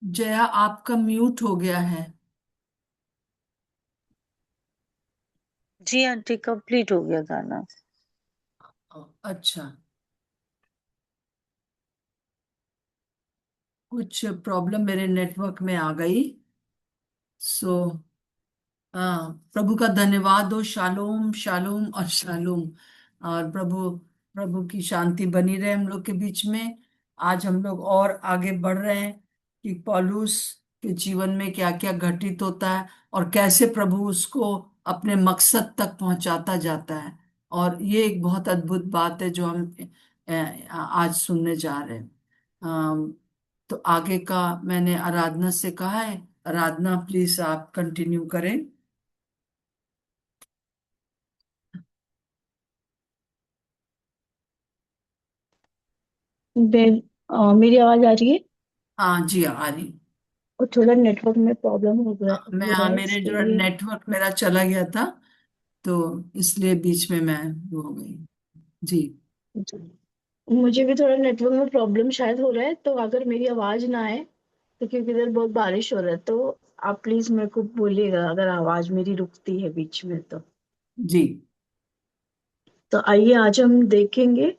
जया, आपका म्यूट हो गया है। जी आंटी, कंप्लीट हो गया गाना। अच्छा। कुछ प्रॉब्लम मेरे नेटवर्क में आ गई। सो हाँ, प्रभु का धन्यवाद हो। शालोम शालोम और शालोम। और प्रभु प्रभु की शांति बनी रहे हम लोग के बीच में। आज हम लोग और आगे बढ़ रहे हैं कि पौलुस के जीवन में क्या क्या घटित होता है और कैसे प्रभु उसको अपने मकसद तक पहुंचाता जाता है। और ये एक बहुत अद्भुत बात है जो हम आज सुनने जा रहे हैं। अम, तो आगे का मैंने आराधना से कहा है। आराधना, प्लीज आप कंटिन्यू करें। मेरी आवाज आ रही है? हाँ जी, आ रही। और थोड़ा नेटवर्क में प्रॉब्लम मैं, हो रहा हाँ, है, मेरे इसके जो लिए। नेटवर्क मेरा चला गया था, तो इसलिए बीच में मैं वो हो गई। जी। जी। मुझे भी थोड़ा नेटवर्क में प्रॉब्लम शायद हो रहा है, तो अगर मेरी आवाज ना आए तो, क्योंकि इधर बहुत बारिश हो रहा है, तो आप प्लीज मेरे को बोलिएगा अगर आवाज मेरी रुकती है बीच में तो। जी। तो आइए आज हम देखेंगे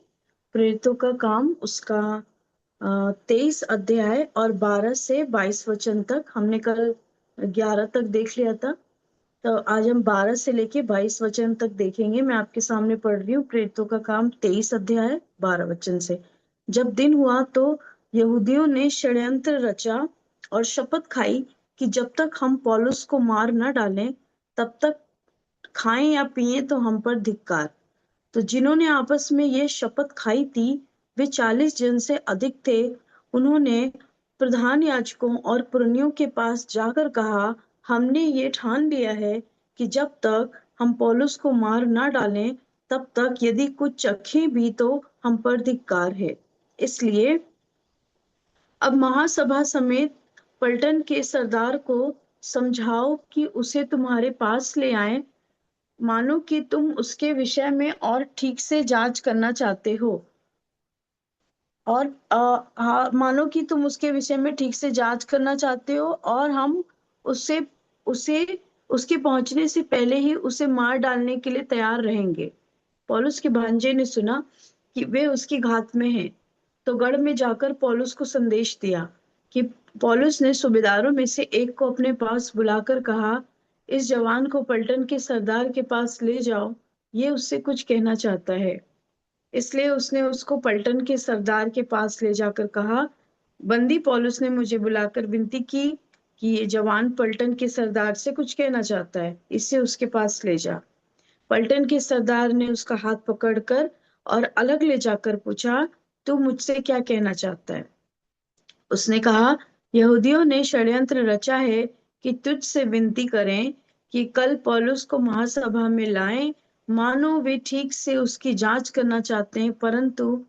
प्रेरितों का काम, उसका 23 अध्याय और 12 से 22 वचन तक। हमने कल 11 तक देख लिया था, तो आज हम 12 से लेके 22 वचन तक देखेंगे। मैं आपके सामने पढ़ रही हूँ प्रेरितों का काम 23 अध्याय 12 वचन से। जब दिन हुआ तो यहूदियों ने षड्यंत्र रचा और शपथ खाई कि जब तक हम पौलुस को मार न डालें, तब तक खाएं या पिएं तो हम पर धिक्कार। तो जिन्होंने आपस में ये शपथ खाई थी, वे 40 जन से अधिक थे। उन्होंने प्रधान याजकों और पुरनियों के पास जाकर कहा, हमने ये ठान लिया है कि जब तक हम पौलुस को मार ना डालें, तब तक यदि कुछ चखें भी तो हम पर धिक्कार है। इसलिए अब महासभा समेत पलटन के सरदार को समझाओ कि उसे तुम्हारे पास ले आए, मानो कि तुम उसके विषय में और ठीक से जांच करना चाहते हो। और हाँ, मानो कि तुम उसके विषय में ठीक से जांच करना चाहते हो, और हम उससे उसे उसके पहुंचने से पहले ही उसे मार डालने के लिए तैयार रहेंगे। पौलुस के भांजे ने सुना कि वे उसकी घात में हैं, तो गढ़ में जाकर पौलुस को संदेश दिया। कि पौलुस ने सूबेदारों में से एक को अपने पास बुलाकर कहा, इस जवान को पलटन के सरदार के पास ले जाओ, ये उससे कुछ कहना चाहता है। इसलिए उसने उसको पलटन के सरदार के पास ले जाकर कहा, बंदी पौलुस ने मुझे बुलाकर विनती की कि ये जवान पलटन के सरदार से कुछ कहना चाहता है, इसे उसके पास ले जा। पलटन के सरदार ने उसका हाथ पकड़कर और अलग ले जाकर पूछा, तू मुझसे क्या कहना चाहता है? उसने कहा, यहूदियों ने षड्यंत्र रचा है कि तुझ से विनती करें कि कल पौलुस को महासभा में लाएं, मानो वे ठीक से उसकी जांच करना चाहते हैं, परंतु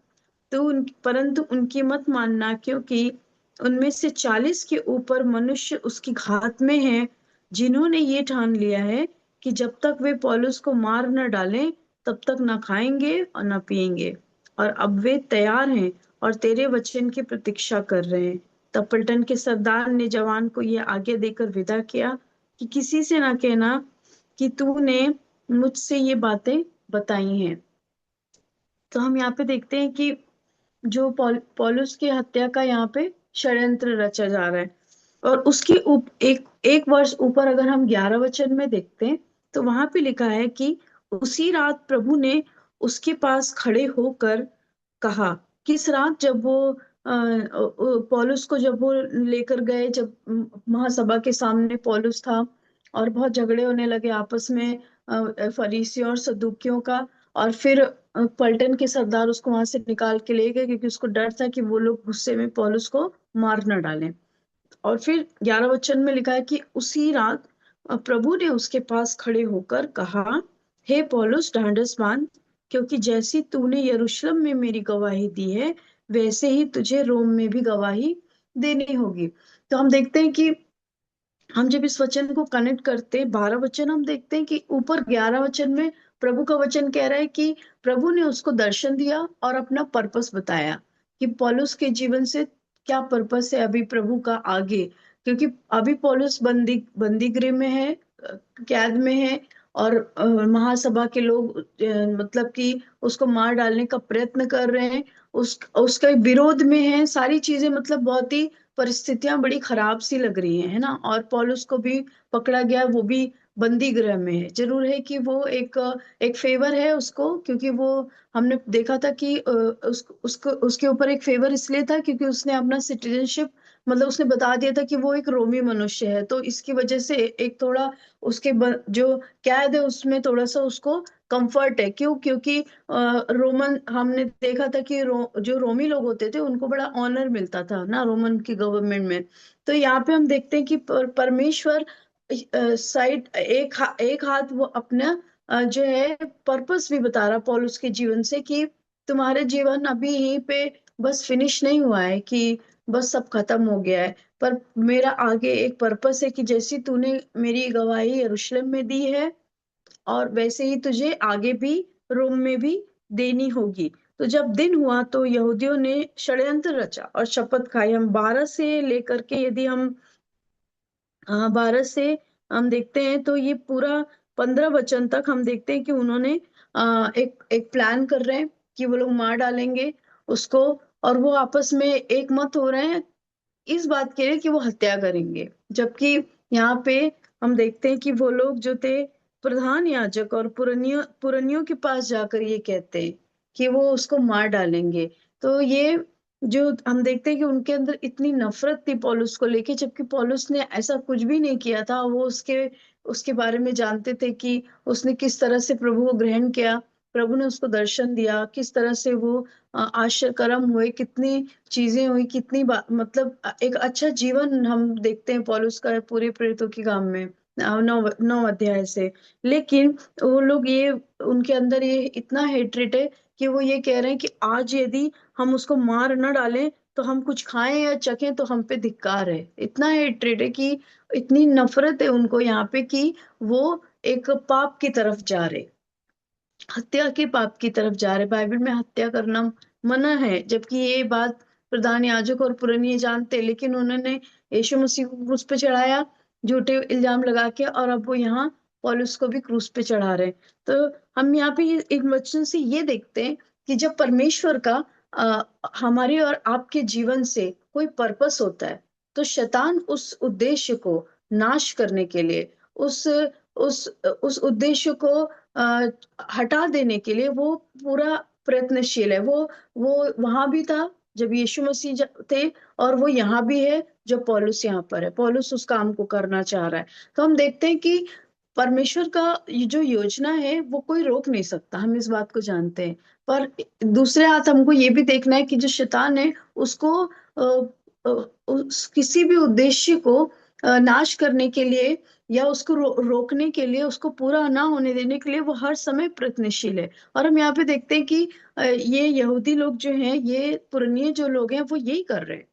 उनकी मत मानना, क्योंकि उनमें से 40 के ऊपर मनुष्य उसकी घात में हैं, जिन्होंने ये ठान लिया है कि जब तक वे पौलुस को मार न डालें, तब तक न खाएंगे और न पिएंगे। और अब वे तैयार हैं और तेरे वचन की प्रतीक्षा कर रहे हैं। तब पलटन के सरदार ने जवान को यह आज्ञा देकर विदा किया कि किसी से ना कहना कि तूने मुझसे ये बातें बताई हैं। तो हम यहाँ पे देखते हैं कि जो पौलुस की हत्या का यहाँ पे षड्यंत्र रचा जा रहा है। और उसकी एक एक वर्ष ऊपर अगर हम 11 वचन में देखते हैं, तो वहां पे लिखा है कि उसी रात प्रभु ने उसके पास खड़े होकर कहा। किस रात? जब वो पौलुस को जब वो लेकर गए, जब महासभा के सामने पौलुस था और बहुत झगड़े होने लगे आपस में, फरीसियों और सदूकियों का। और फिर पलटन के सरदार उसको वहां से निकाल के ले गए, क्योंकि उसको डर था कि वो लोग गुस्से में पौलुस को मार न डालें। और फिर 11 वचन में लिखा है कि उसी रात प्रभु ने उसके पास खड़े होकर कहा, हे पौलुस, ढांढस बांध, क्योंकि जैसी तूने यरूशलेम में मेरी गवाही दी है, वैसे ही तुझे रोम में भी गवाही देनी होगी। तो हम देखते हैं कि हम जब इस वचन को कनेक्ट करते हैं, 12 वचन, हम देखते हैं कि ऊपर 11 वचन में प्रभु का वचन कह रहा है कि प्रभु ने उसको दर्शन दिया और अपना पर्पस बताया कि पौलुस के जीवन से क्या पर्पस है अभी प्रभु का आगे, क्योंकि अभी पौलुस बंदी गृह में है, कैद में है, और महासभा के लोग मतलब कि उसको मार डालने का प्रयत्न कर रहे हैं, उसके विरोध में है, सारी चीजें मतलब बहुत ही परिस्थितियां बड़ी खराब सी लग रही है ना। और पौलुस को भी पकड़ा गया, वो भी बंदी गृह में है। जरूर है कि वो एक फेवर है उसको, क्योंकि वो हमने देखा था कि उसके ऊपर एक फेवर इसलिए था क्योंकि उसने अपना सिटीजनशिप, मतलब उसने बता दिया था कि वो एक रोमी मनुष्य है, तो इसकी वजह से एक थोड़ा जो कैद है उसमें थोड़ा सा उसको कंफर्ट है। क्यों? क्योंकि रोमन, हमने देखा था कि जो रोमी लोग होते थे उनको बड़ा ऑनर मिलता था ना रोमन की गवर्नमेंट में। तो यहाँ पे हम देखते हैं कि परमेश्वर साइड एक हाथ वो अपना जो है पर्पस भी बता रहा पौलुस के जीवन से, कि तुम्हारे जीवन अभी यहीं पे बस फिनिश नहीं हुआ है, कि बस सब खत्म हो गया है, पर मेरा आगे एक पर्पस है कि जैसी तूने मेरी गवाही यरूशलेम में दी है, और वैसे ही तुझे आगे भी रोम में भी देनी होगी। तो जब दिन हुआ तो यहूदियों ने षड्यंत्र रचा और शपथ खाई। हम 12 से लेकर के, यदि हम 12 से हम देखते हैं तो ये पूरा 15 वचन तक हम देखते हैं कि उन्होंने एक एक प्लान कर रहे हैं कि वो लोग मार डालेंगे उसको, और वो आपस में एक मत हो रहे हैं इस बात के लिए कि वो हत्या करेंगे। जबकि यहाँ पे हम देखते हैं कि वो लोग जो थे प्रधान याजक और पुरनियों के पास जाकर ये कहते हैं कि वो उसको मार डालेंगे। तो ये जो हम देखते हैं कि उनके अंदर इतनी नफरत थी पौलुस को लेके, जबकि पौलुस ने ऐसा कुछ भी नहीं किया था। वो उसके उसके बारे में जानते थे कि उसने किस तरह से प्रभु को ग्रहण किया, प्रभु ने उसको दर्शन दिया, किस तरह से वो आश्चर्य कर्म हुए, कितनी चीजें हुई, मतलब एक अच्छा जीवन हम देखते हैं पौलुस का पूरे प्रेरितों के काम में, 9 अध्याय से। लेकिन वो लोग ये, उनके अंदर ये इतना हेट्रेट है कि वो ये कह रहे हैं कि आज यदि हम उसको मार न डालें तो हम कुछ खाएं या चखें तो हम पे धिक्कार है। इतना हेट्रेट है कि इतनी नफरत है उनको यहाँ पे कि वो एक पाप की तरफ जा रहे, हत्या के पाप की तरफ जा रहे। बाइबल में हत्या करना मना है, जबकि ये बात प्रधान याजक और पुरनिये जानते, लेकिन उन्होंने यीशु मसीह को क्रूस पे चढ़ाया झूठे इल्जाम लगा के, और अब वो यहाँ पौलुस को भी क्रूस पे चढ़ा रहे हैं। तो हम यहाँ पे एक वचन से ये देखते हैं कि जब परमेश्वर का हमारे और आपके जीवन से कोई पर्पस होता है, तो शैतान उस उद्देश्य को नाश करने के लिए, उस उद्देश्य को हटा देने के लिए वो पूरा प्रयत्नशील है। वो वहां भी था जब यीशु मसीह थे, और वो यहाँ भी है जब पौलुस यहाँ पर है। पौलुस उस काम को करना चाह रहा है। तो हम देखते हैं कि परमेश्वर का ये जो योजना है वो कोई रोक नहीं सकता, हम इस बात को जानते हैं। पर दूसरे हाथ हमको ये भी देखना है कि जो शैतान है उसको किसी भी उद्देश्य को नाश करने के लिए या उसको रोकने के लिए, उसको पूरा ना होने देने के लिए वो हर समय प्रयत्नशील है। और हम यहाँ पे देखते हैं कि ये यहूदी लोग जो हैं, ये पुरनिये जो लोग हैं, वो यही कर रहे हैं।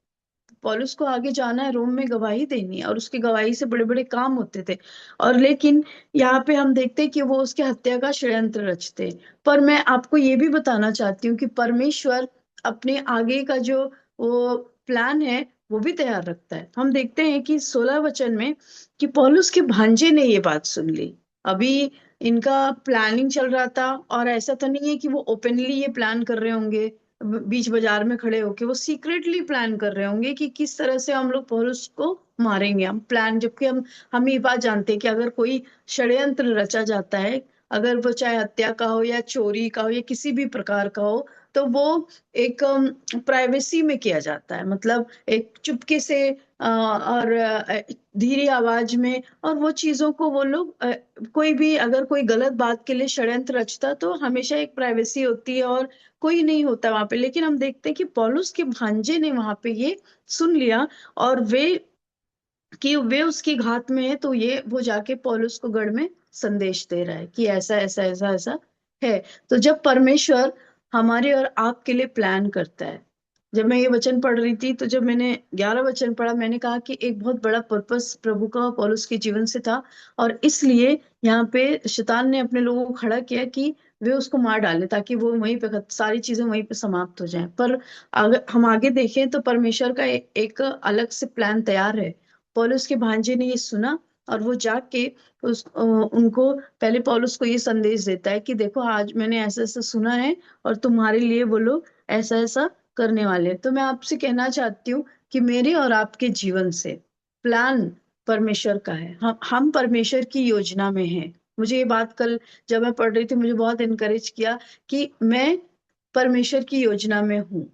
पौलुस को आगे जाना है, रोम में गवाही देनी है, और उसकी गवाही से बड़े बड़े काम होते थे। और लेकिन यहाँ पे हम देखते हैं कि वो उसके हत्या का षड्यंत्र रचते हैं। पर मैं आपको ये भी बताना चाहती हूँ कि परमेश्वर अपने आगे का जो वो प्लान है वो भी तैयार रखता है। हम देखते हैं कि 16 वचन में कि पौलुस के भांजे ने ये बात सुन ली। अभी इनका प्लानिंग चल रहा था, और ऐसा तो नहीं है कि वो ओपनली ये प्लान कर रहे होंगे बीच बाजार में खड़े होके, वो सीक्रेटली प्लान कर रहे होंगे कि किस तरह से हम लोग पौलुस को मारेंगे। हम प्लान, जबकि हम ये बात जानते हैं कि अगर कोई षड्यंत्र रचा जाता है, अगर वो चाहे हत्या का हो या चोरी का हो या किसी भी प्रकार का हो, तो वो एक प्राइवेसी में किया जाता है, मतलब एक चुपके से और धीरे आवाज में। और वो चीजों को वो लोग कोई भी अगर कोई गलत बात के लिए षड्यंत्र रचता तो हमेशा एक प्राइवेसी होती है और कोई नहीं होता वहां पे। लेकिन हम देखते हैं कि पौलुस के भांजे ने वहां पे ये सुन लिया, और वे उसकी घात में है, तो ये वो जाके पौलुस को गढ़ में संदेश दे रहा है कि ऐसा ऐसा ऐसा ऐसा है। तो जब परमेश्वर हमारे और आपके लिए प्लान करता है, जब मैं ये वचन पढ़ रही थी तो जब मैंने 11 वचन पढ़ा, मैंने कहा कि एक बहुत बड़ा पर्पस प्रभु का पौलुस के जीवन से था। और इसलिए यहाँ पे शैतान ने अपने लोगों को खड़ा किया कि वे उसको मार डालें ताकि वो वहीं पे सारी चीजें वहीं पे समाप्त हो जाएं। पर अगर हम आगे देखें तो परमेश्वर का एक अलग से प्लान तैयार है। पौलुस के भांजे ने ये सुना और वो जाके उनको पहले पौलुस को ये संदेश देता है कि देखो आज मैंने ऐसा ऐसा सुना है और तुम्हारे लिए वो लोग ऐसा ऐसा करने वाले हैं। तो मैं आपसे कहना चाहती हूँ कि मेरे और आपके जीवन से प्लान परमेश्वर का है। हम परमेश्वर की योजना में हैं। मुझे ये बात कल जब मैं पढ़ रही थी मुझे बहुत इनकरेज किया कि मैं परमेश्वर की योजना में हूँ।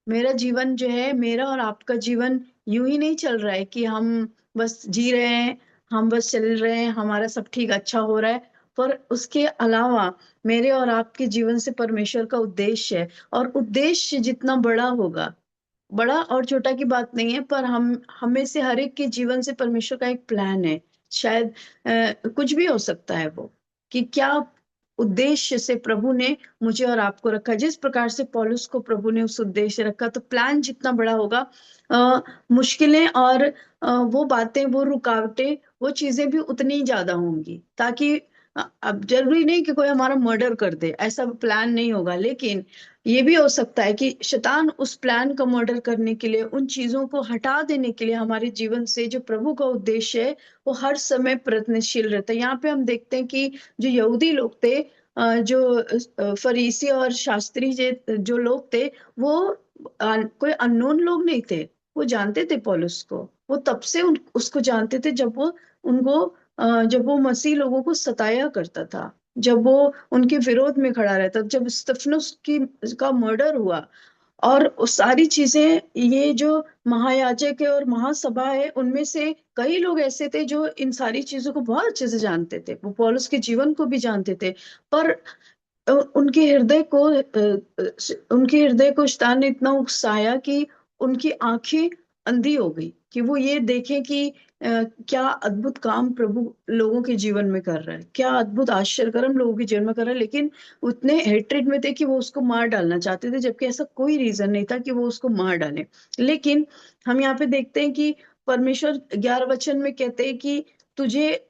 मेरा जीवन जो है, मेरा और आपका जीवन यूं ही नहीं चल रहा है कि हम बस जी रहे हैं, हम बस चल रहे हैं, हमारा सब ठीक अच्छा हो रहा है। पर उसके अलावा मेरे और आपके जीवन से परमेश्वर का उद्देश्य है, और उद्देश्य जितना बड़ा होगा, बड़ा और छोटा की बात नहीं है, पर हमें से हर एक के जीवन से परमेश्वर का एक प्लान है। शायद कुछ भी हो सकता है वो, कि क्या उद्देश्य से प्रभु ने मुझे और आपको रखा। जिस प्रकार से पौलुस को प्रभु ने उस उद्देश्य रखा, तो प्लान जितना बड़ा होगा, मुश्किलें और वो बातें, वो रुकावटें, वो चीजें भी उतनी ही ज्यादा होंगी। ताकि अब जरूरी नहीं कि कोई हमारा मर्डर कर दे, ऐसा प्लान नहीं होगा, लेकिन ये भी हो सकता है कि शैतान उस प्लान का मर्डर करने के लिए, उन चीजों को हटा देने के लिए हमारे जीवन से जो प्रभु का उद्देश्य है, वो हर समय प्रयत्नशील रहता है। यहाँ पे हम देखते हैं कि जो यहूदी लोग थे, जो फरीसी और शास्त्री जो लोग थे, वो कोई अननोन लोग नहीं थे। वो जानते थे पौलुस को। वो तब से उसको जानते थे जब वो उनको जब वो मसीह लोगों को सताया करता था, जब वो उनके विरोध में खड़ा रहता, जब स्तिफनुस की का मर्डर हुआ। और वो सारी चीजें, ये जो महायाजक है और महासभा है, उनमें से कई लोग ऐसे थे जो इन सारी चीजों को बहुत अच्छे से जानते थे, वो पौलुस के जीवन को भी जानते थे। पर उनके हृदय को शैतान ने इतना उकसाया कि उनकी आंखें अंधी हो गई, कि वो ये देखें कि क्या अद्भुत काम प्रभु लोगों के जीवन में कर रहा है, क्या अद्भुत आश्चर्यकर्म लोगों के जीवन में कर रहा है। लेकिन उतने हेट्रेड में थे कि वो उसको मार डालना चाहते थे, जबकि ऐसा कोई रीजन नहीं था कि वो उसको मार डाले। लेकिन हम यहाँ पे देखते हैं कि परमेश्वर 11 वचन में कहते हैं कि तुझे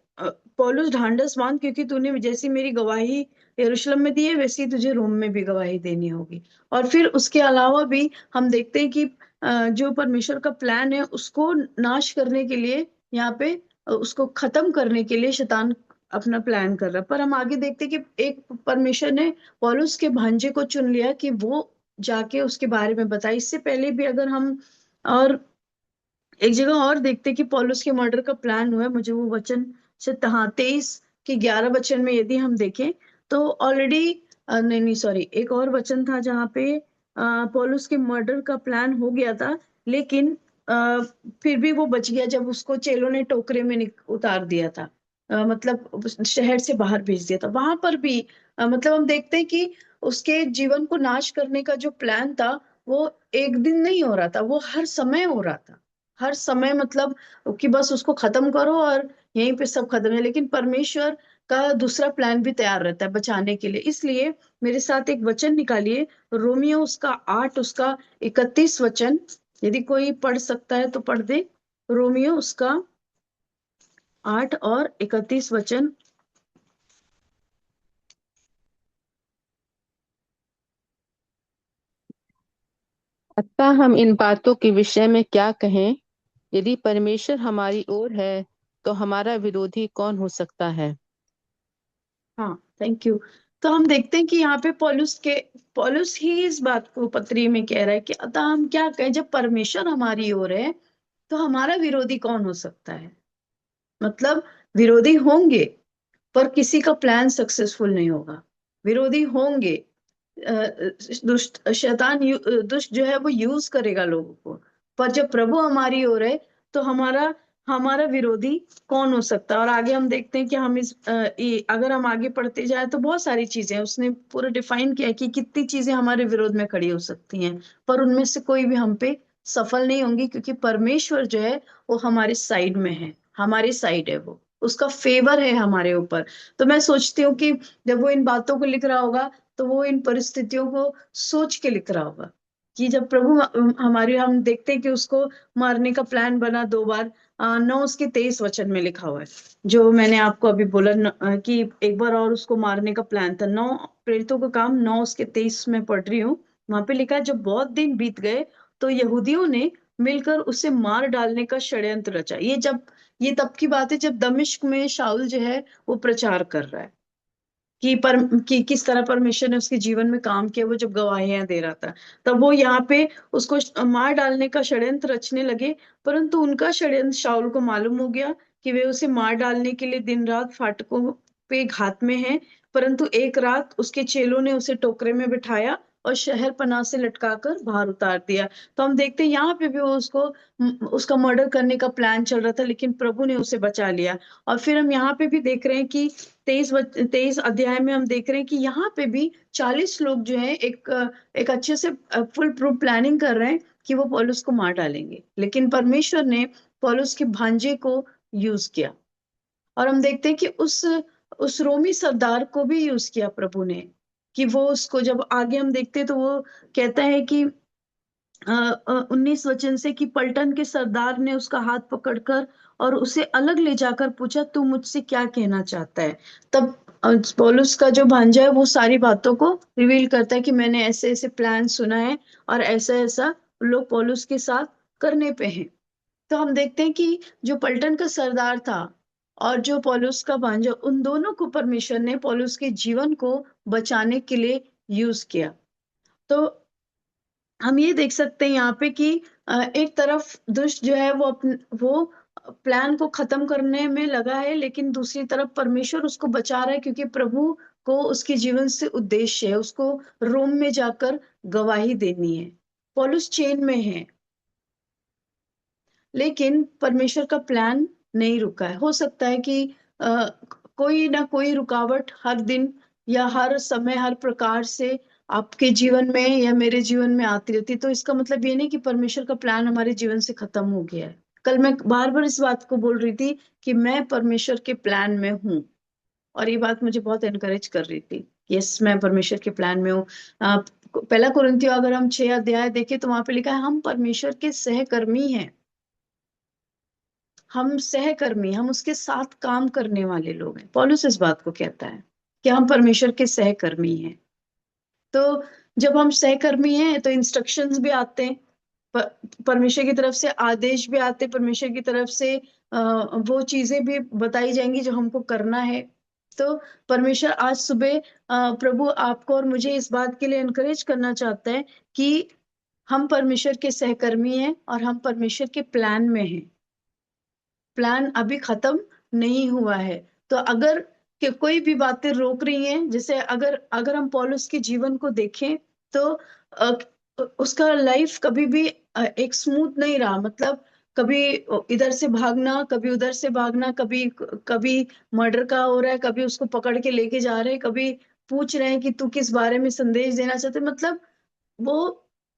पौलुस ढांढस बांध, क्योंकि तूने जैसी मेरी गवाही यरूशलेम में दी है, वैसी तुझे रोम में भी गवाही देनी होगी। और फिर उसके अलावा भी हम देखते हैं कि जो परमेश्वर का प्लान है उसको नाश करने के लिए, यहाँ पे उसको खत्म करने के लिए शैतान अपना प्लान कर रहा है। पर हम आगे देखते हैं कि एक परमेश्वर ने पौलुस के भांजे को चुन लिया कि वो जाके उसके बारे में बताए। इससे पहले भी अगर हम और एक जगह और देखते हैं कि पौलुस के मर्डर का प्लान हुआ है, मुझे वो वचन से, हाँ, 23 के 11 वचन में यदि हम देखें तो ऑलरेडी, नहीं नहीं सॉरी, एक और वचन था जहाँ पे पौलुस के मर्डर का प्लान हो गया था, लेकिन फिर भी वो बच गया जब उसको चेलों ने टोकरे में उतार दिया था। मतलब शहर से बाहर भेज दिया था। वहां पर भी मतलब हम देखते हैं कि उसके जीवन को नाश करने का जो प्लान था, वो एक दिन नहीं हो रहा था, वो हर समय हो रहा था। हर समय, मतलब कि बस उसको खत्म करो और यहीं पे सब खत्म है। लेकिन परमेश्वर का दूसरा प्लान भी तैयार रहता है बचाने के लिए। इसलिए मेरे साथ एक वचन निकालिए, रोमियो उसका 8 उसका 31 वचन। यदि कोई पढ़ सकता है तो पढ़ दे। रोमियो उसका 8 और 31 वचन। अतः हम इन बातों के विषय में क्या कहें? यदि परमेश्वर हमारी ओर है तो हमारा विरोधी कौन हो सकता है? हाँ, थैंक यू। तो हम देखते हैं कि यहाँ पे पौलुस ही इस बात को पत्री में कह रहा है कि अतः हम क्या कहें, जब परमेश्वर हमारी ओर है तो हमारा विरोधी कौन हो सकता है। मतलब विरोधी होंगे, पर किसी का प्लान सक्सेसफुल नहीं होगा। विरोधी होंगे, दुष्ट शैतान दुष्ट जो है वो यूज करेगा लोगों को। पर जब प्रभु हमारी ओर है तो हमारा हमारा विरोधी कौन हो सकता है। और आगे हम देखते हैं कि हम अगर हम आगे पढ़ते जाए तो बहुत सारी चीजें उसने पूरा डिफाइन किया है कि कितनी चीजें हमारे विरोध में खड़ी हो सकती हैं, पर उनमें से कोई भी हम पे सफल नहीं होंगी, क्योंकि परमेश्वर जो है वो हमारे साइड में है, हमारे साइड है, वो उसका फेवर है हमारे ऊपर। तो मैं सोचती हूँ कि जब वो इन बातों को लिख रहा होगा तो वो इन परिस्थितियों को सोच के लिख रहा होगा कि जब प्रभु हमारे, हम देखते हैं कि उसको मारने का प्लान बना 2 बार। 9 उसके 23 वचन में लिखा हुआ है, जो मैंने आपको अभी बोला कि एक बार और उसको मारने का प्लान था। 9 प्रेरितों का काम 9 उसके 23 में पढ़ रही हूँ। वहां पे लिखा है, जब बहुत दिन बीत गए तो यहूदियों ने मिलकर उसे मार डालने का षड्यंत्र रचा। ये तब की बात है जब दमिश्क में शाऊल जो है वो प्रचार कर रहा है कि किस तरह परमेश्वर ने उसके जीवन में काम किया, वो जब गवाहियां दे रहा था। तब वो यहाँ पे उसको मार डालने का षड्यंत्र रचने लगे। परंतु उनका षड्यंत्र शाऊल को मालूम हो गया कि वे उसे मार डालने के लिए दिन रात फाटकों पे घात में हैं। परंतु एक रात उसके चेलों ने उसे टोकरे में बिठाया और शहर पनाह से लटकाकर बाहर उतार दिया। तो हम देखते हैं यहाँ पे भी वो उसका मर्डर करने का प्लान चल रहा था, लेकिन प्रभु ने उसे बचा लिया। और फिर हम यहाँ पे भी देख रहे हैं कि 23 अध्याय में हम देख रहे हैं कि यहाँ पे भी 40 लोग जो है एक अच्छे से फुल प्रूफ प्लानिंग कर रहे हैं कि वो पौलुस को मार डालेंगे, लेकिन परमेश्वर ने पौलुस के भांजे को यूज किया। और हम देखते हैं कि उस रोमी सरदार को भी यूज किया प्रभु ने, कि वो उसको, जब आगे हम देखते हैं तो वो कहता है कि 19 वचन से, कि पलटन के सरदार ने उसका हाथ पकड़कर और उसे अलग ले जाकर पूछा, तू मुझसे क्या कहना चाहता है। तब पौलुस का जो भांजा है वो सारी बातों को रिवील करता है कि मैंने ऐसे ऐसे प्लान सुना है और ऐसा ऐसा लोग पौलुस के साथ करने पे हैं। तो हम देखते हैं कि जो पलटन का सरदार था और जो पौलुस का भांजा, उन दोनों को परमेश्वर ने पौलुस के जीवन को बचाने के लिए यूज किया। तो हम ये देख सकते हैं यहाँ पे कि एक तरफ दुष्ट जो है वो प्लान को खत्म करने में लगा है, लेकिन दूसरी तरफ परमेश्वर उसको बचा रहा है, क्योंकि प्रभु को उसके जीवन से उद्देश्य है, उसको रोम में जाकर गवाही देनी है। पौलुस चेन में है, लेकिन परमेश्वर का प्लान नहीं रुका है। हो सकता है कि कोई ना कोई रुकावट हर दिन या हर समय हर प्रकार से आपके जीवन में या मेरे जीवन में आती रहती है। तो इसका मतलब ये नहीं कि परमेश्वर का प्लान हमारे जीवन से खत्म हो गया है। कल मैं बार बार इस बात को बोल रही थी कि मैं परमेश्वर के प्लान में हूँ, और ये बात मुझे बहुत एनकरेज कर रही थी। यस, मैं परमेश्वर के प्लान में हूँ। पहला कुरिन्थियों अगर हम 6 अध्याय देखें तो वहां पे लिखा है, हम परमेश्वर के सहकर्मी हैं। हम सहकर्मी, हम उसके साथ काम करने वाले लोग हैं। पौलुस इस बात को कहता है कि हम परमेश्वर के सहकर्मी हैं। तो जब हम सहकर्मी हैं तो इंस्ट्रक्शंस भी आते हैं, परमेश्वर की तरफ से आदेश भी आते हैं, परमेश्वर की तरफ से वो चीजें भी बताई जाएंगी जो हमको करना है। तो परमेश्वर आज सुबह प्रभु आपको और मुझे इस बात के लिए एनकरेज करना चाहता है कि हम परमेश्वर के सहकर्मी हैं और हम परमेश्वर के प्लान में हैं। प्लान अभी खत्म नहीं हुआ है। तो अगर कि कोई भी बातें रोक रही हैं, जैसे अगर अगर हम पौलुस के जीवन को देखें तो अ, उसका लाइफ कभी भी एक स्मूथ नहीं रहा। मतलब कभी इधर से भागना, कभी उधर से भागना, कभी कभी मर्डर का हो रहा है, कभी उसको पकड़ के लेके जा रहे हैं, कभी पूछ रहे हैं कि तू किस बारे में संदेश देना चाहते। मतलब वो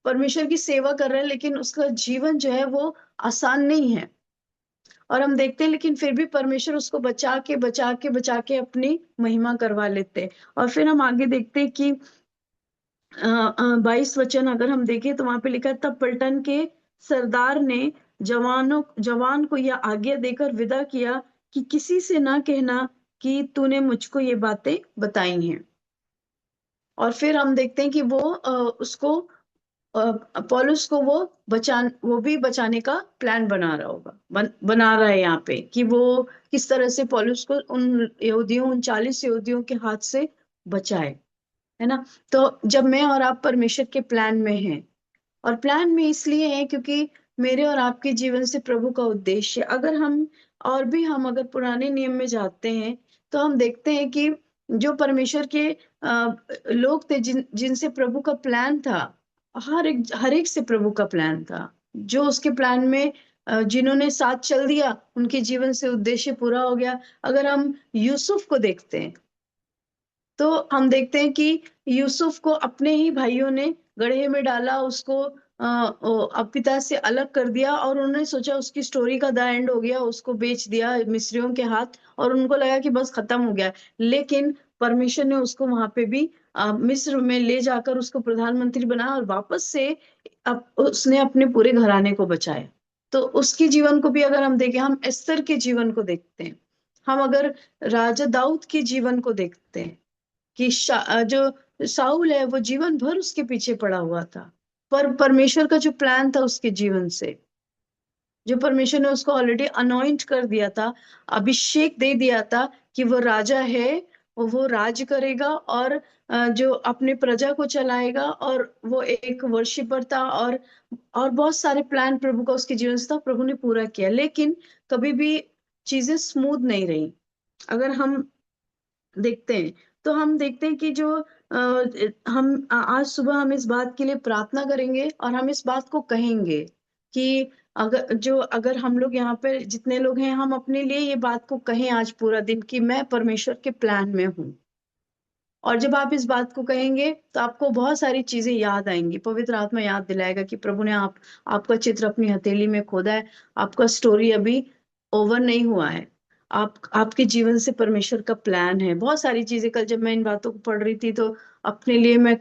परमेश्वर की सेवा कर रहा है, लेकिन उसका जीवन जो है वो आसान नहीं है। और हम देखते हैं, लेकिन फिर भी परमेश्वर उसको बचा के अपनी महिमा करवा लेते हैं। और फिर हम आगे देखते हैं कि 22 वचन अगर हम देखें तो वहां पे लिखा है, तब पलटन के सरदार ने जवान को यह आज्ञा देकर विदा किया कि किसी से ना कहना कि तूने मुझको ये बातें बताई हैं। और फिर हम देखते हैं कि वो उसको पॉलुस को वो भी बचाने का प्लान बना रहा होगा, बना रहा है यहाँ पे, कि वो किस तरह से पॉलुस को उन 40 यहूदियों के हाथ से बचाए, है ना। तो जब मैं और आप परमेश्वर के प्लान में हैं, और प्लान में इसलिए है क्योंकि मेरे और आपके जीवन से प्रभु का उद्देश्य, हम अगर पुराने नियम में जाते हैं तो हम देखते हैं कि जो परमेश्वर के लोग थे, जिनसे प्रभु का प्लान था, हर एक से प्रभु का प्लान था। जो उसके प्लान में जिन्होंने साथ चल दिया, उनके जीवन से उद्देश्य पूरा हो गया। अगर हम यूसुफ को देखते हैं तो हम देखते हैं कि यूसुफ को अपने ही भाइयों ने गड्ढे में डाला, उसको पिता से अलग कर दिया, और उन्होंने सोचा उसकी स्टोरी का द एंड हो गया, उसको बेच दिया मिस्रियों के हाथ, और उनको लगा कि बस खत्म हो गया। लेकिन परमेश्वर ने उसको वहां पे भी मिस्र में ले जाकर उसको प्रधानमंत्री बनाया, और वापस से उसने अपने पूरे घराने को बचाया। तो उसके जीवन को भी अगर हम देखें, हम एस्तर के जीवन को देखते हैं, हम अगर राजा दाऊद के जीवन को देखते हैं कि जो साउल है वो जीवन भर उसके पीछे पड़ा हुआ था, पर परमेश्वर का जो प्लान था उसके जीवन से, जो परमेश्वर ने उसको ऑलरेडी अनॉइंट कर दिया था, अभिषेक दे दिया था कि वो राजा है, वो राज करेगा और जो अपने प्रजा को चलाएगा, और वो एक वर्शिपर था, और बहुत सारे प्लान प्रभु का उसके जीवन से था, प्रभु ने पूरा किया। लेकिन कभी भी चीजें स्मूथ नहीं रही। अगर हम देखते हैं तो हम देखते हैं कि जो आज सुबह हम इस बात के लिए प्रार्थना करेंगे और हम इस बात को कहेंगे कि अगर हम लोग यहाँ पे जितने लोग हैं, हम अपने लिए ये बात को कहें आज पूरा दिन कि मैं परमेश्वर के प्लान में हूँ। और जब आप इस बात को कहेंगे तो आपको बहुत सारी चीजें याद आएंगी, पवित्र आत्मा याद दिलाएगा कि प्रभु ने आपका चित्र अपनी हथेली में खोदा है, आपका स्टोरी अभी ओवर नहीं हुआ है, आपके जीवन से परमेश्वर का प्लान है। बहुत सारी चीजें कल जब मैं इन बातों को पढ़ रही थी तो अपने लिए मैं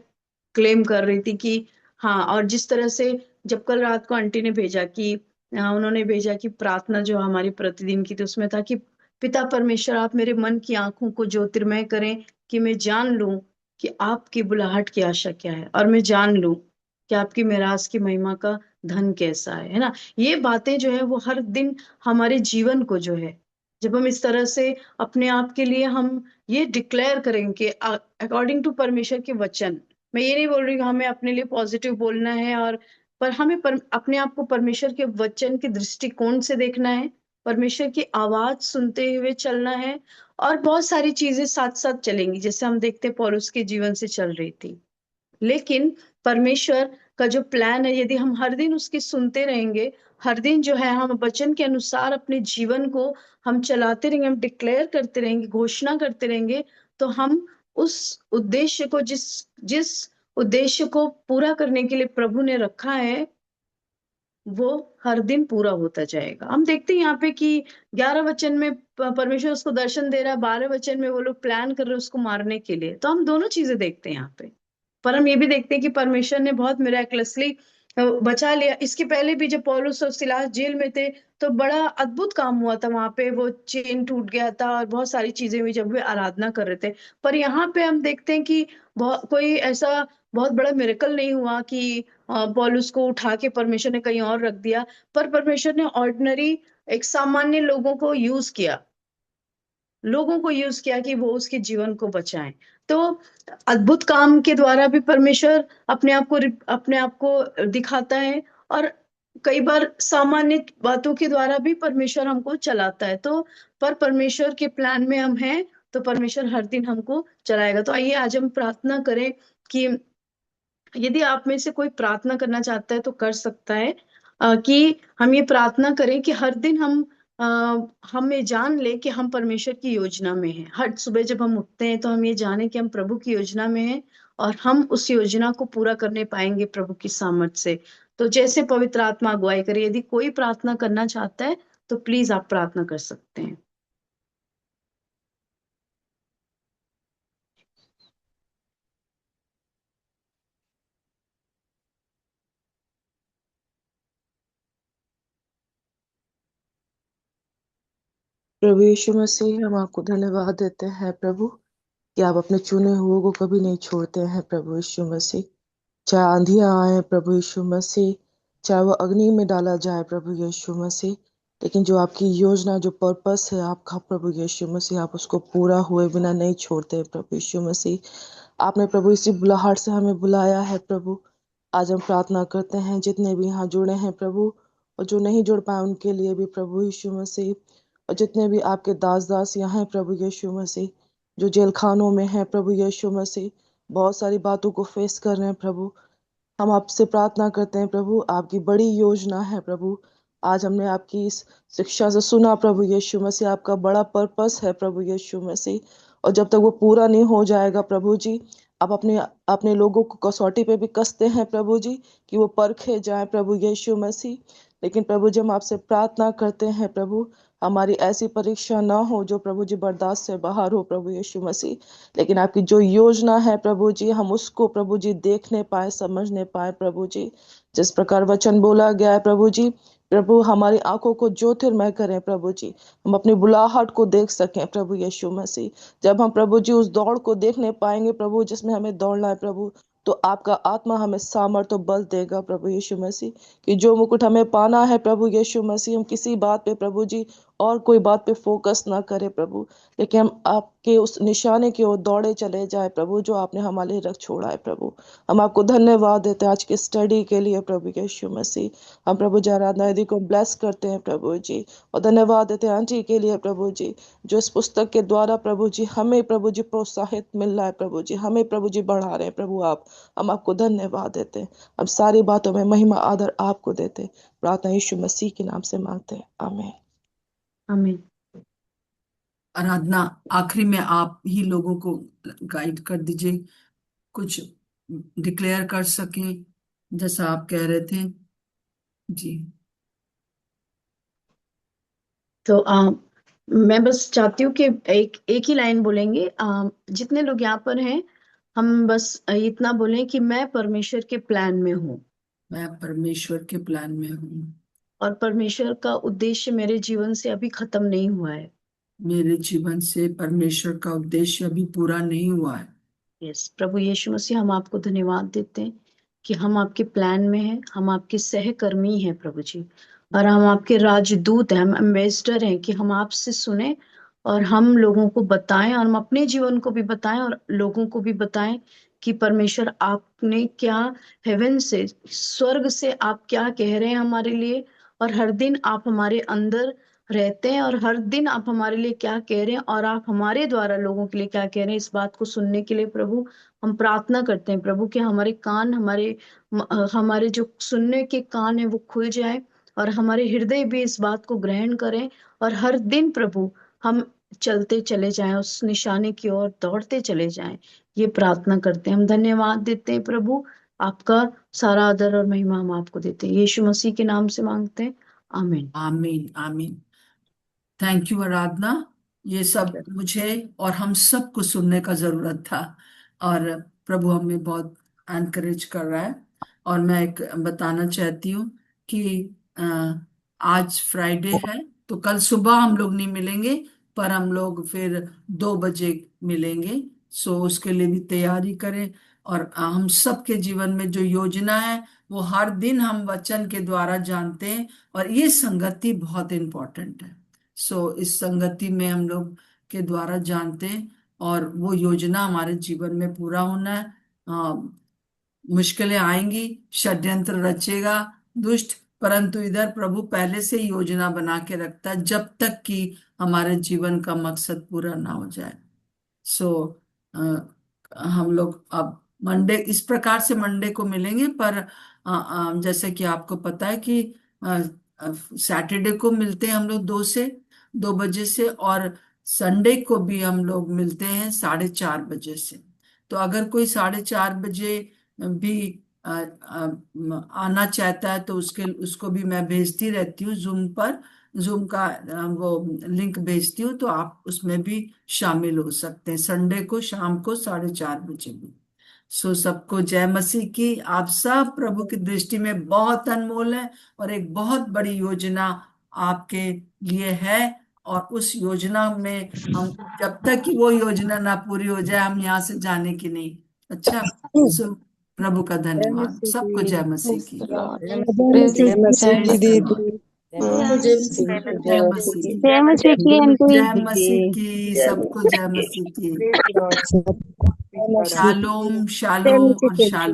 क्लेम कर रही थी कि हाँ। और जिस तरह से जब कल रात को आंटी ने भेजा कि उन्होंने भेजा कि प्रार्थना जो हमारी प्रतिदिन की थी उसमें था कि पिता परमेश्वर आप मेरे मन की आंखों को ज्योतिर्मय करें कि मैं जान लूं कि आपकी बुलाहट की आशा क्या है, और मैं जान लूं कि आपकी मिरास की महिमा का धन कैसा है ना। ये बातें जो है वो हर दिन हमारे जीवन को जो है, जब हम इस तरह से अपने आप के लिए हम ये डिक्लेयर करेंगे अकॉर्डिंग टू परमेश्वर के वचन। मैं ये नहीं बोल रही कि हमें अपने लिए पॉजिटिव बोलना है, और पर हमें अपने आप को परमेश्वर के वचन के दृष्टिकोण से देखना है, परमेश्वर की आवाज सुनते हुए चलना है, और बहुत सारी चीजें साथ साथ चलेंगी जैसे हम देखते हैं पौलुस के जीवन से चल रही थी। लेकिन परमेश्वर का जो प्लान है, यदि हम हर दिन उसकी सुनते रहेंगे, हर दिन जो है हम वचन के अनुसार अपने जीवन को हम चलाते रहेंगे, हम डिक्लेयर करते रहेंगे, घोषणा करते रहेंगे, तो हम उस उद्देश्य को जिस जिस उद्देश्य को पूरा करने के लिए प्रभु ने रखा है वो हर दिन पूरा होता जाएगा। हम देखते हैं यहाँ पे कि 11 वचन में परमेश्वर उसको दर्शन दे रहा है, 12 वचन में वो लोग प्लान कर रहे हैं उसको मारने के लिए। तो हम दोनों चीजें देखते हैं यहाँ पे। पर हम ये भी देखते हैं कि परमेश्वर ने बहुत मिराक्युलसली बचा लिया। इसके पहले भी जब पौलुस और सिलास जेल में थे तो बड़ा अद्भुत काम हुआ था वहां पे, वो चेन टूट गया था और बहुत सारी चीजें हुई जब वे आराधना कर रहे थे। पर यहाँ पे हम देखते हैं कि कोई ऐसा बहुत बड़ा मिरेकल नहीं हुआ कि पौलुस को उठा के परमेश्वर ने कहीं और रख दिया, पर परमेश्वर ने ऑर्डिनरी एक सामान्य लोगों को यूज किया कि वो उसके जीवन को बचाएं। तो अद्भुत काम के द्वारा भी परमेश्वर अपने आप को दिखाता है, और कई बार सामान्य बातों के द्वारा भी परमेश्वर हमको चलाता है। तो पर परमेश्वर के प्लान में हम हैं तो परमेश्वर हर दिन हमको चलाएगा। तो आइए आज हम प्रार्थना करें कि यदि आप में से कोई प्रार्थना करना चाहता है तो कर सकता है, कि हम ये प्रार्थना करें कि हर दिन अ, हम ये जान ले कि हम परमेश्वर की योजना में हैं। हर सुबह जब हम उठते हैं तो हम ये जाने कि हम प्रभु की योजना में हैं, और हम उस योजना को पूरा करने पाएंगे प्रभु की सामर्थ से। तो जैसे पवित्र आत्मा अगुवाई करे, यदि कोई प्रार्थना करना चाहता है तो प्लीज आप प्रार्थना कर सकते हैं। प्रभु यीशु मसीह, हम आपको धन्यवाद देते हैं प्रभु कि आप अपने चुने हुए को कभी नहीं छोड़ते हैं प्रभु यीशु मसीह। चाहे आंधियां आए प्रभु यीशु मसीह, चाहे वो अग्नि में डाला जाए प्रभु यीशु मसीह, लेकिन जो आपकी योजना, जो पर्पस है आपका प्रभु यीशु मसीह, आप उसको पूरा हुए बिना नहीं छोड़ते प्रभु यीशु मसीह। आपने प्रभु इसी बुलाहट से हमें बुलाया है प्रभु। आज हम प्रार्थना करते हैं जितने भी यहाँ जुड़े हैं प्रभु, और जो नहीं जुड़ पाए उनके लिए भी प्रभु यीशु मसीह, और जितने भी आपके दास दास यहाँ हैं प्रभु यीशु मसीह, जो जेल खानों में हैं प्रभु यीशु मसीह, बहुत सारी बातों को फेस कर रहे हैं प्रभु। हम आपसे प्रार्थना करते हैं प्रभु, आपकी बड़ी योजना है प्रभु। आज हमने आपकी इस शिक्षा से सुना प्रभु यीशु मसीह, आपका बड़ा पर्पस है प्रभु यीशु मसीह, और जब तक वो पूरा नहीं हो जाएगा प्रभु जी, आप अपने अपने लोगों को कसौटी पे भी कसते हैं प्रभु जी कि वो परखे जाए प्रभु यीशु मसीह। लेकिन प्रभु जी हम आपसे प्रार्थना करते हैं प्रभु, हमारी ऐसी परीक्षा ना हो जो प्रभु जी बर्दाश्त से बाहर हो प्रभु यीशु मसीह, लेकिन आपकी जो योजना है प्रभु जी हम उसको प्रभु जी देखने पाए, समझने पाए प्रभु जी। जिस प्रकार वचन बोला गया है प्रभु जी, प्रभु हमारी आंखों को ज्योतिर्मय करें प्रभु जी, हम अपनी बुलाहट को देख सकें प्रभु यीशु मसीह। जब हम प्रभु जी उस दौड़ को देखने पाएंगे प्रभु जिसमें हमें दौड़ना है प्रभु, तो आपका आत्मा हमें सामर्थ्य और बल देगा प्रभु यीशु मसीह, कि जो मुकुट हमें पाना है प्रभु यीशु मसीह, हम किसी बात पे प्रभु जी और कोई बात पे फोकस ना करें प्रभु, लेकिन हम आपके उस निशाने की ओर दौड़े चले जाए प्रभु जो आपने हमारे लिए रख छोड़ा है प्रभु। हम आपको धन्यवाद देते हैं आज की स्टडी के लिए प्रभु यीशु मसीह। हम प्रभु जी आराधना दीदी को ब्लेस करते हैं प्रभु जी, और धन्यवाद देते हैं आंटी के लिए प्रभु जी, जो इस पुस्तक के द्वारा प्रभु जी हमें प्रभु जी प्रोत्साहित मिल रहा है प्रभु जी, हमें प्रभु जी बढ़ा रहे हैं प्रभु आप। हम आपको धन्यवाद देते हैं, हम सारी बातों में महिमा आदर आपको देते हैं। प्रार्थना यीशु मसीह के नाम से मांगते हैं, आमीन। आमीन। आराधना आखिरी में आप ही लोगों को गाइड कर दीजिए, कुछ डिक्लेयर कर सकें जैसा आप कह रहे थे जी। तो मैं बस चाहती हूँ कि एक एक ही लाइन बोलेंगे। जितने लोग यहाँ पर हैं, हम बस इतना बोलें कि मैं परमेश्वर के प्लान में हूँ, मैं परमेश्वर के प्लान में हूँ, और परमेश्वर का उद्देश्य मेरे जीवन से अभी खत्म नहीं हुआ है। मेरे जीवन से परमेश्वर का उद्देश्य अभी पूरा नहीं हुआ है। यस प्रभु यीशु मसीह, हम आपको धन्यवाद देते हैं कि हम आपके प्लान में हैं, हम आपके सहकर्मी हैं प्रभु जी, और हम आपके राजदूत हैं, हम एम्बेसडर हैं कि हम आपसे सुने और हम लोगों को बताएं, और हम अपने जीवन को भी बताएं और लोगों को भी बताएं कि परमेश्वर आपने क्या, हेवन से, स्वर्ग से आप क्या कह रहे हैं हमारे लिए, और हर दिन आप हमारे अंदर रहते हैं, और हर दिन आप हमारे लिए क्या कह रहे हैं और आप हमारे द्वारा लोगों के लिए क्या कह रहे हैं। इस बात को सुनने के लिए प्रभु हम प्रार्थना करते हैं प्रभु कि हमारे कान, हमारे जो सुनने के कान है वो खुल जाए, और हमारे हृदय भी इस बात को ग्रहण करें, और हर दिन प्रभु हम चलते चले जाएं, उस निशाने की ओर दौड़ते चले जाएं। ये प्रार्थना करते हैं, हम धन्यवाद देते हैं प्रभु, आपका सारा आदर और महिमा हम आपको देते हैं, यीशु मसीह के नाम से मांगते हैं, आमीन। आमीन आमीन। थैंक यू आराधना, ये सब मुझे और हम सबको सुनने का जरूरत था, और प्रभु हमें बहुत एनकरेज कर रहा है। और मैं एक बताना चाहती हूँ कि आज फ्राइडे है, तो कल सुबह हम लोग नहीं मिलेंगे, पर हम लोग फिर 2 बजे मिलेंगे। सो उसके लिए भी तैयारी करें। और हम सबके जीवन में जो योजना है वो हर दिन हम वचन के द्वारा जानते हैं, और ये संगति बहुत इंपॉर्टेंट है। सो इस संगति में हम लोग के द्वारा जानते हैं, और वो योजना हमारे जीवन में पूरा होना है। मुश्किलें आएंगी, षड्यंत्र रचेगा दुष्ट, परंतु इधर प्रभु पहले से ही योजना बना के रखता है जब तक कि हमारे जीवन का मकसद पूरा ना हो जाए। सो हम लोग अब मंडे इस प्रकार से मंडे को मिलेंगे, पर जैसे कि आपको पता है कि सैटरडे को मिलते हैं हम लोग 2 बजे से, और संडे को भी हम लोग मिलते हैं 4:30 बजे से। तो अगर कोई 4:30 बजे भी आना चाहता है तो उसको भी मैं भेजती रहती हूँ जूम पर, जूम का वो लिंक भेजती हूँ, तो आप उसमें भी शामिल हो सकते हैं संडे को शाम को 4:30 बजे भी। सो सबको जय मसीह की। आप सब प्रभु की दृष्टि में बहुत अनमोल है, और एक बहुत बड़ी योजना आपके लिए है, और उस योजना में हम जब तक कि वो योजना ना पूरी हो जाए हम यहाँ से जाने की नहीं। अच्छा, सो प्रभु का जय धन्यवाद, मसीह सबको की। जय मसीह Praise की। the Lord. जय जय मसीह जय मसीह प्रेज की द दीदी। लॉर्ड। जय मसीह जय की, जय जय मसीह मसीह की। की। जय मसीह की आंटी। जय मसीह की, जय सबको जय मसीह की। मसीह की। शालोम जय शालोम मसीह और की। शालोम।